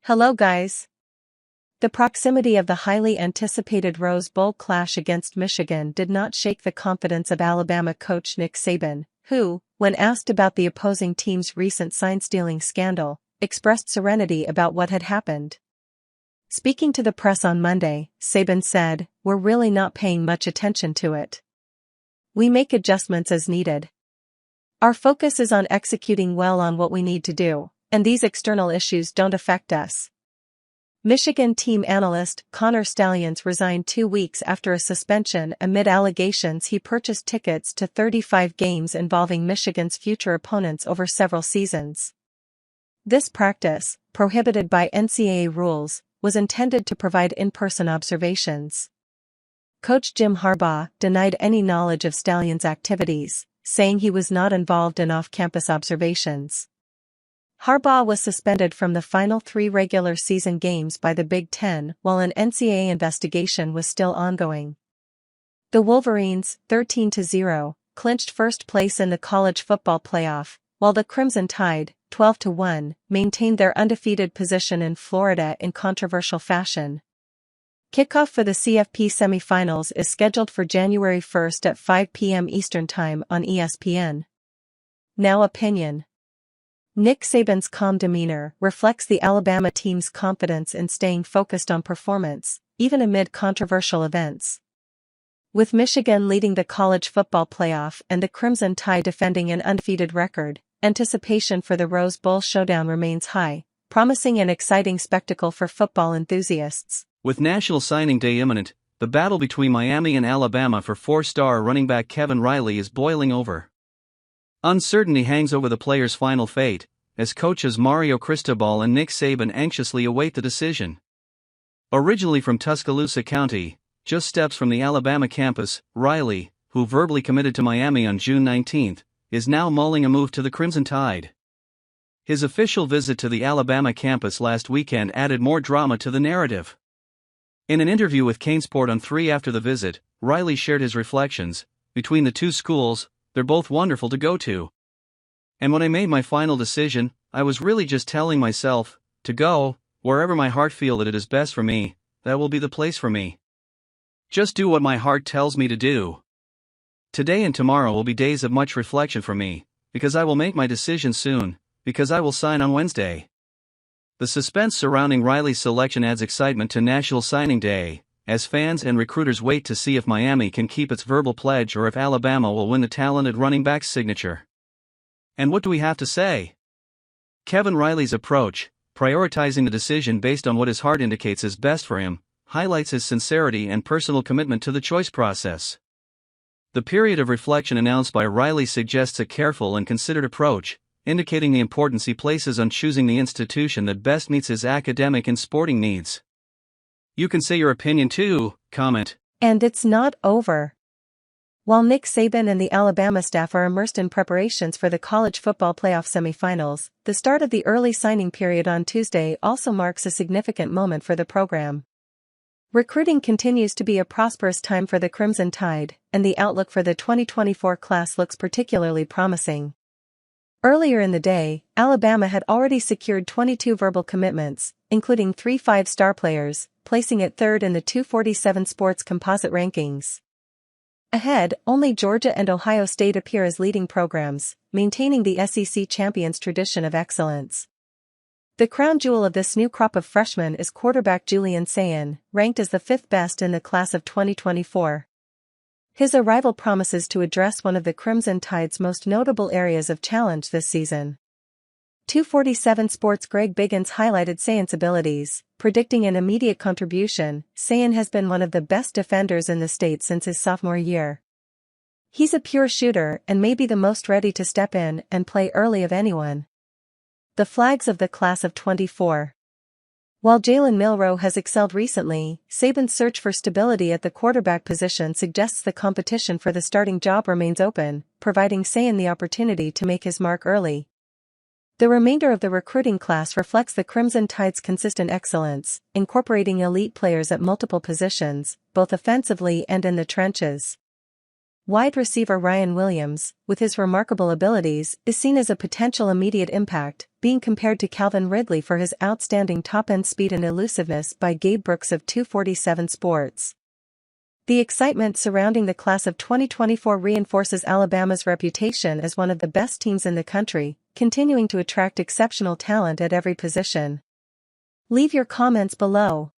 Hello guys. The proximity of the highly anticipated Rose Bowl clash against Michigan did not shake the confidence of Alabama coach Nick Saban, who, when asked about the opposing team's recent sign-stealing scandal, expressed serenity about what had happened. Speaking to the press on Monday, Saban said, "We're really not paying much attention to it. We make adjustments as needed. Our focus is on executing well on what we need to do, and these external issues don't affect us." Michigan team analyst Connor Stalions resigned 2 weeks after a suspension amid allegations he purchased tickets to 35 games involving Michigan's future opponents over several seasons. This practice, prohibited by NCAA rules, was intended to provide in-person observations. Coach Jim Harbaugh denied any knowledge of Stalions' activities, saying he was not involved in off-campus observations. Harbaugh was suspended from the final 3 regular season games by the Big Ten while an NCAA investigation was still ongoing. The Wolverines, 13-0, clinched first place in the college football playoff, while the Crimson Tide, 12-1, maintained their undefeated position in Florida in controversial fashion. Kickoff for the CFP semifinals is scheduled for January 1 at 5 p.m. Eastern Time on ESPN. Now opinion. Nick Saban's calm demeanor reflects the Alabama team's confidence in staying focused on performance, even amid controversial events. With Michigan leading the college football playoff and the Crimson Tide defending an undefeated record, anticipation for the Rose Bowl showdown remains high, promising an exciting spectacle for football enthusiasts. With National Signing Day imminent, the battle between Miami and Alabama for 4-star running back Kevin Riley is boiling over. Uncertainty hangs over the player's final fate, as coaches Mario Cristobal and Nick Saban anxiously await the decision. Originally from Tuscaloosa County, just steps from the Alabama campus, Riley, who verbally committed to Miami on June 19, is now mulling a move to the Crimson Tide. His official visit to the Alabama campus last weekend added more drama to the narrative. In an interview with CaneSport on 3 after the visit, Riley shared his reflections. "Between the two schools, they're both wonderful to go to. And when I made my final decision, I was really just telling myself to go wherever my heart feels that it is best for me. That will be the place for me. Just do what my heart tells me to do. Today and tomorrow will be days of much reflection for me, because I will make my decision soon, because I will sign on Wednesday." The suspense surrounding Riley's selection adds excitement to National Signing Day, as fans and recruiters wait to see if Miami can keep its verbal pledge or if Alabama will win the talented running back's signature. And what do we have to say? Kevin Riley's approach, prioritizing the decision based on what his heart indicates is best for him, highlights his sincerity and personal commitment to the choice process. The period of reflection announced by Riley suggests a careful and considered approach, indicating the importance he places on choosing the institution that best meets his academic and sporting needs. You can say your opinion too, comment. And it's not over. While Nick Saban and the Alabama staff are immersed in preparations for the college football playoff semifinals, the start of the early signing period on Tuesday also marks a significant moment for the program. Recruiting continues to be a prosperous time for the Crimson Tide, and the outlook for the 2024 class looks particularly promising. Earlier in the day, Alabama had already secured 22 verbal commitments, including 3 5-star players, placing it third in the 247 Sports composite rankings. Ahead, only Georgia and Ohio State appear as leading programs, maintaining the SEC champions' tradition of excellence. The crown jewel of this new crop of freshmen is quarterback Julian Sayin, ranked as the 5th best in the class of 2024. His arrival promises to address one of the Crimson Tide's most notable areas of challenge this season. 247 Sports' Greg Biggins highlighted Sayin's abilities, predicting an immediate contribution. Sayin has been one of the best defenders in the state since his sophomore year. He's a pure shooter and may be the most ready to step in and play early of anyone. The flags of the class of 24. While Jalen Milroe has excelled recently, Saban's search for stability at the quarterback position suggests the competition for the starting job remains open, providing Sayin the opportunity to make his mark early. The remainder of the recruiting class reflects the Crimson Tide's consistent excellence, incorporating elite players at multiple positions, both offensively and in the trenches. Wide receiver Ryan Williams, with his remarkable abilities, is seen as a potential immediate impact, being compared to Calvin Ridley for his outstanding top-end speed and elusiveness by Gabe Brooks of 247 Sports. The excitement surrounding the class of 2024 reinforces Alabama's reputation as one of the best teams in the country, continuing to attract exceptional talent at every position. Leave your comments below.